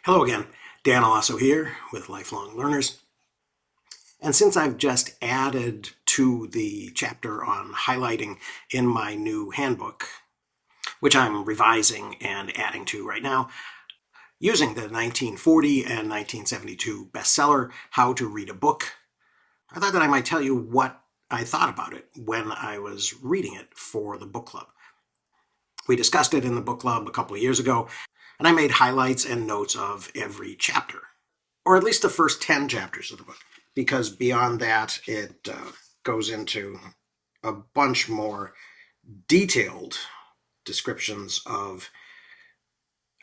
Hello again, Dan also here with Lifelong Learners. And since I've just added to the chapter on highlighting in my new handbook, which I'm revising and adding to right now, using the 1940 and 1972 bestseller, How to Read a Book, I thought that I might tell you what I thought about it when I was reading it for the book club. We discussed it in the book club a couple of years ago, and I made highlights and notes of every chapter, or at least the first 10 chapters of the book, because beyond that, it goes into a bunch more detailed descriptions of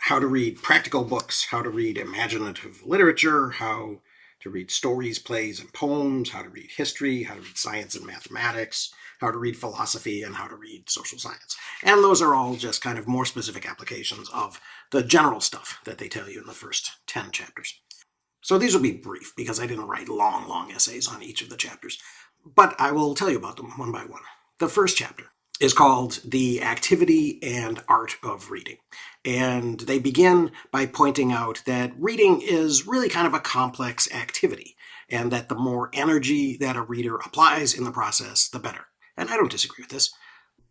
how to read practical books, how to read imaginative literature, how to read stories, plays, and poems, how to read history, how to read science and mathematics, how to read philosophy, and how to read social science. And those are all just kind of more specific applications of the general stuff that they tell you in the first 10 chapters. So these will be brief because I didn't write long essays on each of the chapters, but I will tell you about them one by one. The first chapter is called The Activity and Art of Reading. And they begin by pointing out that reading is really kind of a complex activity, and that the more energy that a reader applies in the process, the better. And I don't disagree with this.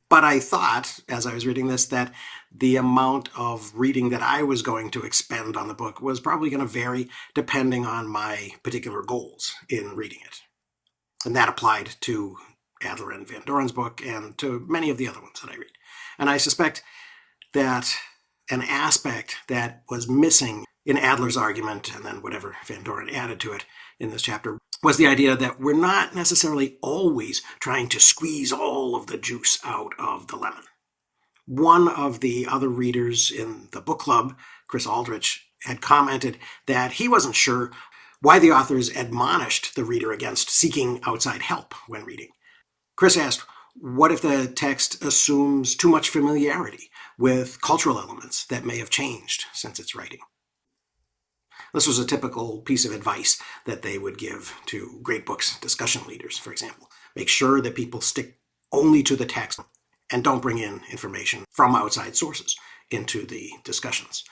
But I thought, as I was reading this, that the amount of reading that I was going to expend on the book was probably going to vary depending on my particular goals in reading it. And that applied to Adler and Van Doren's book and to many of the other ones that I read. And I suspect that an aspect that was missing in Adler's argument, and then whatever Van Doren added to it in this chapter, was the idea that we're not necessarily always trying to squeeze all of the juice out of the lemon. One of the other readers in the book club, Chris Aldrich, had commented that he wasn't sure why the authors admonished the reader against seeking outside help when reading. Chris asked, what if the text assumes too much familiarity with cultural elements that may have changed since its writing? This was a typical piece of advice that they would give to great books discussion leaders, for example. Make sure that people stick only to the text and don't bring in information from outside sources into the discussions.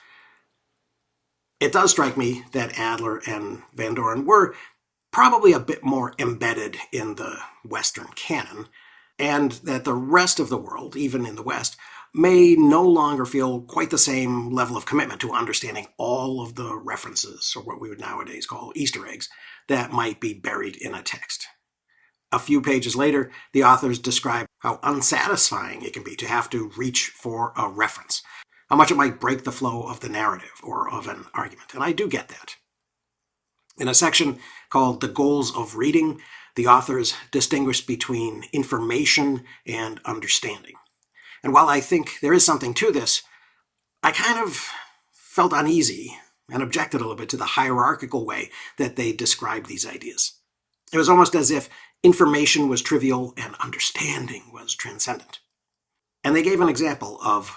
It does strike me that Adler and Van Doren were probably a bit more embedded in the Western canon, and that the rest of the world, even in the West, may no longer feel quite the same level of commitment to understanding all of the references, or what we would nowadays call Easter eggs, that might be buried in a text. A few pages later, the authors describe how unsatisfying it can be to have to reach for a reference, how much it might break the flow of the narrative or of an argument, and I do get that. In a section called The Goals of Reading, the authors distinguish between information and understanding. And while I think there is something to this, I kind of felt uneasy and objected a little bit to the hierarchical way that they described these ideas. It was almost as if information was trivial and understanding was transcendent. And they gave an example of,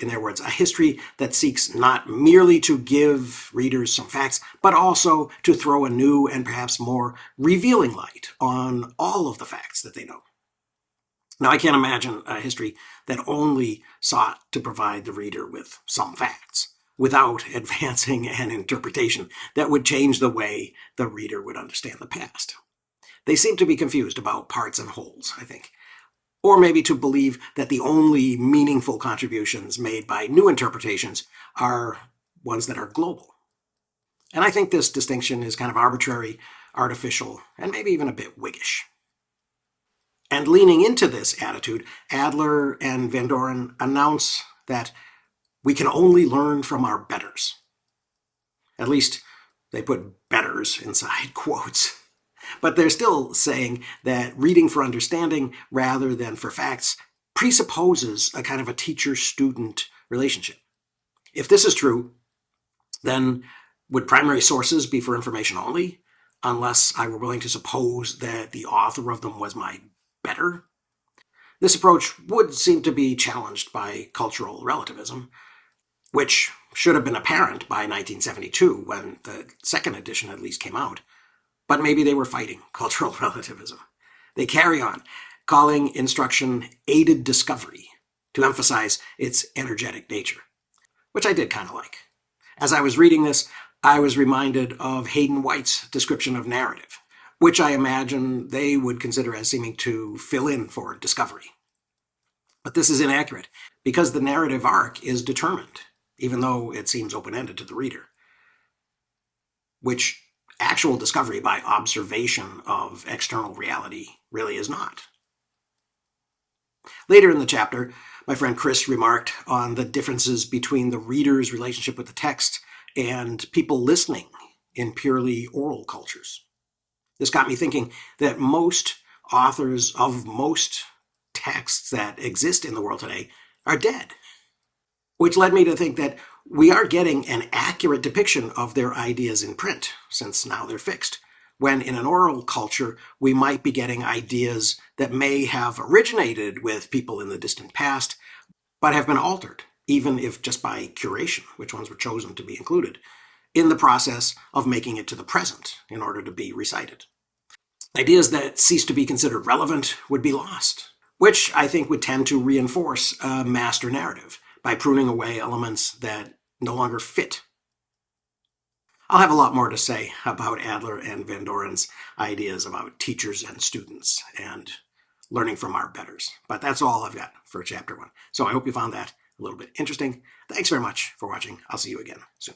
in their words, a history that seeks not merely to give readers some facts, but also to throw a new and perhaps more revealing light on all of the facts that they know. Now, I can't imagine a history that only sought to provide the reader with some facts without advancing an interpretation that would change the way the reader would understand the past. They seem to be confused about parts and wholes, I think. Or maybe to believe that the only meaningful contributions made by new interpretations are ones that are global. And I think this distinction is kind of arbitrary, artificial, and maybe even a bit Whiggish. And leaning into this attitude, Adler and Van Doren announce that we can only learn from our betters. At least they put betters inside quotes. But they're still saying that reading for understanding rather than for facts presupposes a kind of a teacher-student relationship. If this is true, then would primary sources be for information only, unless I were willing to suppose that the author of them was my better? This approach would seem to be challenged by cultural relativism, which should have been apparent by 1972 when the second edition at least came out. But maybe they were fighting cultural relativism. They carry on, calling instruction aided discovery to emphasize its energetic nature, which I did kind of like. As I was reading this, I was reminded of Hayden White's description of narrative, which I imagine they would consider as seeming to fill in for discovery. But this is inaccurate, because the narrative arc is determined, even though it seems open-ended to the reader, which actual discovery by observation of external reality really is not. Later in the chapter, my friend Chris remarked on the differences between the reader's relationship with the text and people listening in purely oral cultures. This got me thinking that most authors of most texts that exist in the world today are dead, which led me to think that we are getting an accurate depiction of their ideas in print, since now they're fixed, when in an oral culture we might be getting ideas that may have originated with people in the distant past, but have been altered, even if just by curation, which ones were chosen to be included, in the process of making it to the present in order to be recited. Ideas that cease to be considered relevant would be lost, which I think would tend to reinforce a master narrative by pruning away elements that no longer fit. I'll have a lot more to say about Adler and Van Doren's ideas about teachers and students and learning from our betters. But that's all I've got for chapter 1. So I hope you found that a little bit interesting. Thanks very much for watching. I'll see you again soon.